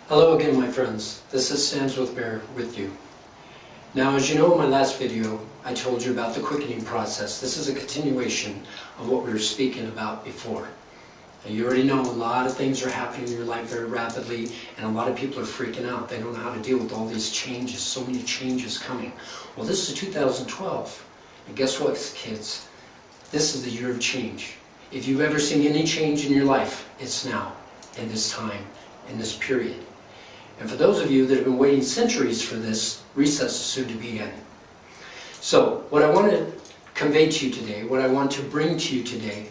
Hello again, my friends. This is Standswithbear with you. Now, as you know, in my last video, I told you about the quickening process. This is a continuation of what we were speaking about before. Now, you already know a lot of things are happening in your life very rapidly, and a lot of people are freaking out. They don't know how to deal with all these changes, so many changes coming. Well, this is 2012, and guess what, kids? This is the year of change. If you've ever seen any change in your life, it's now, in this time, in this period. And for those of you that have been waiting centuries for this, recess is soon to begin. So, what I want to convey to you today, what I want to bring to you today,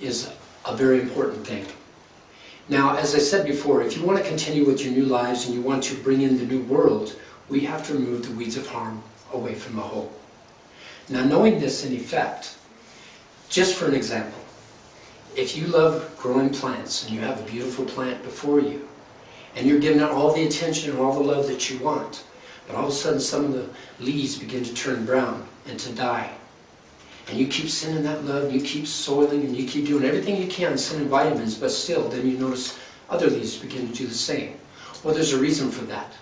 is a very important thing. Now, as I said before, if you want to continue with your new lives and you want to bring in the new world, we have to remove the weeds of harm away from the whole. Now, knowing this in effect, just for an example, if you love growing plants and you have a beautiful plant before you, and you're giving it all the attention and all the love that you want, but all of a sudden some of the leaves begin to turn brown and to die. And you keep sending that love, and you keep soiling, and you keep doing everything you can, sending vitamins, but still, then you notice other leaves begin to do the same. Well, there's a reason for that.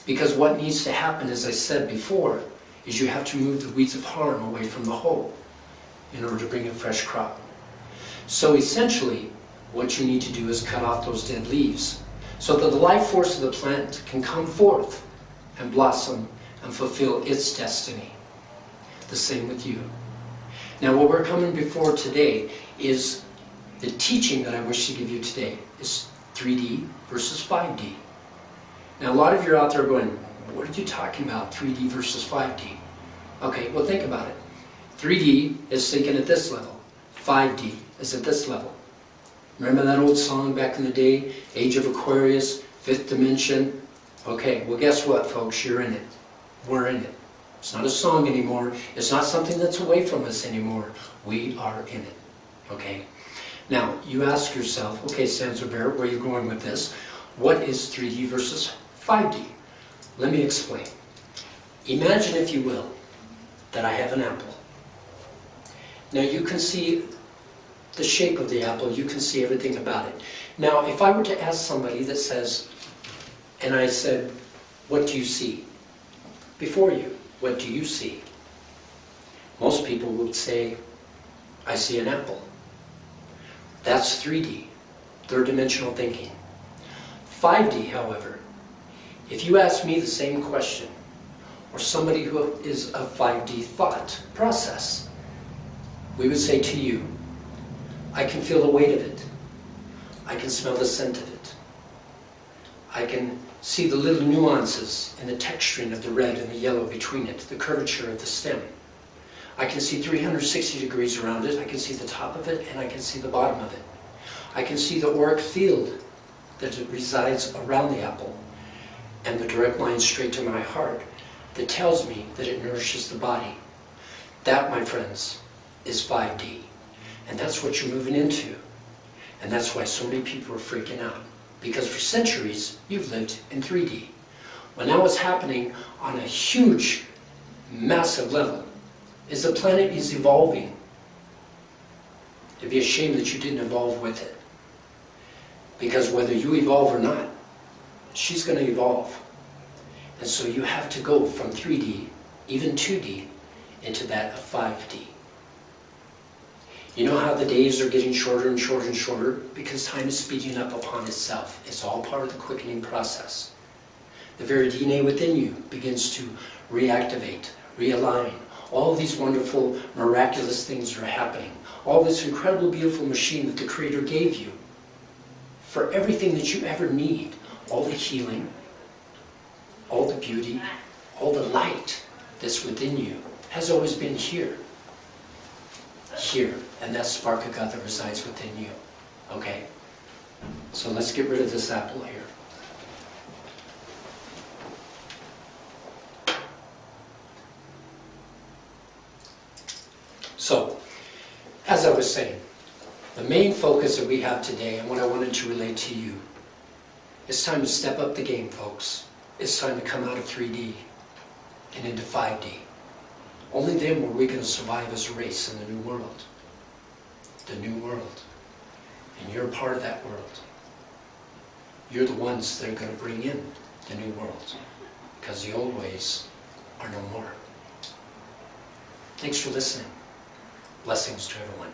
Because what needs to happen, as I said before, is you have to move the weeds of harm away from the whole in order to bring a fresh crop. So essentially, what you need to do is cut off those dead leaves, so that the life force of the plant can come forth and blossom and fulfill its destiny. The same with you. Now, what we're coming before today is the teaching that I wish to give you today is 3D versus 5D. Now, a lot of you are out there going, what are you talking about, 3D versus 5D? Okay, well, think about it. 3D is thinking at this level. 5D is at this level. Remember that old song back in the day, Age of Aquarius, Fifth Dimension? Okay, well, guess what, folks? You're in it. We're in it. It's not a song anymore. It's not something that's away from us anymore. We are in it. Okay? Now, you ask yourself, okay, Standswithbear, where are you going with this? What is 3D versus 5D? Let me explain. Imagine, if you will, that I have an apple. Now, you can see the shape of the apple, you can see everything about it. Now, if I were to ask somebody that says, and I said, what do you see? Before you, what do you see? Most people would say, I see an apple. That's 3D, third dimensional thinking. 5D, however, if you ask me the same question, or somebody who is a 5D thought process, we would say to you, I can feel the weight of it. I can smell the scent of it. I can see the little nuances in the texturing of the red and the yellow between it, the curvature of the stem. I can see 360 degrees around it. I can see the top of it, and I can see the bottom of it. I can see the auric field that resides around the apple, and the direct line straight to my heart that tells me that it nourishes the body. That, my friends, is 5D. And that's what you're moving into. And that's why so many people are freaking out. Because for centuries, you've lived in 3D. Well, now what's happening on a huge, massive level is the planet is evolving. It'd be a shame that you didn't evolve with it. Because whether you evolve or not, she's going to evolve. And so you have to go from 3D, even 2D, into that of 5D. You know how the days are getting shorter and shorter and shorter? Because time is speeding up upon itself. It's all part of the quickening process. The very DNA within you begins to reactivate, realign. All of these wonderful, miraculous things are happening. All this incredible, beautiful machine that the Creator gave you for everything that you ever need. All the healing, all the beauty, all the light that's within you has always been here. Here, and that spark of God that resides within you. Okay? So let's get rid of this apple here. So, as I was saying, the main focus that we have today and what I wanted to relate to you, it's time to step up the game, folks. It's time to come out of 3D and into 5D. Only then were we going to survive as a race in the new world. The new world. And you're a part of that world. you're the ones that are going to bring in the new world, because the old ways are no more. Thanks for listening. Blessings to everyone.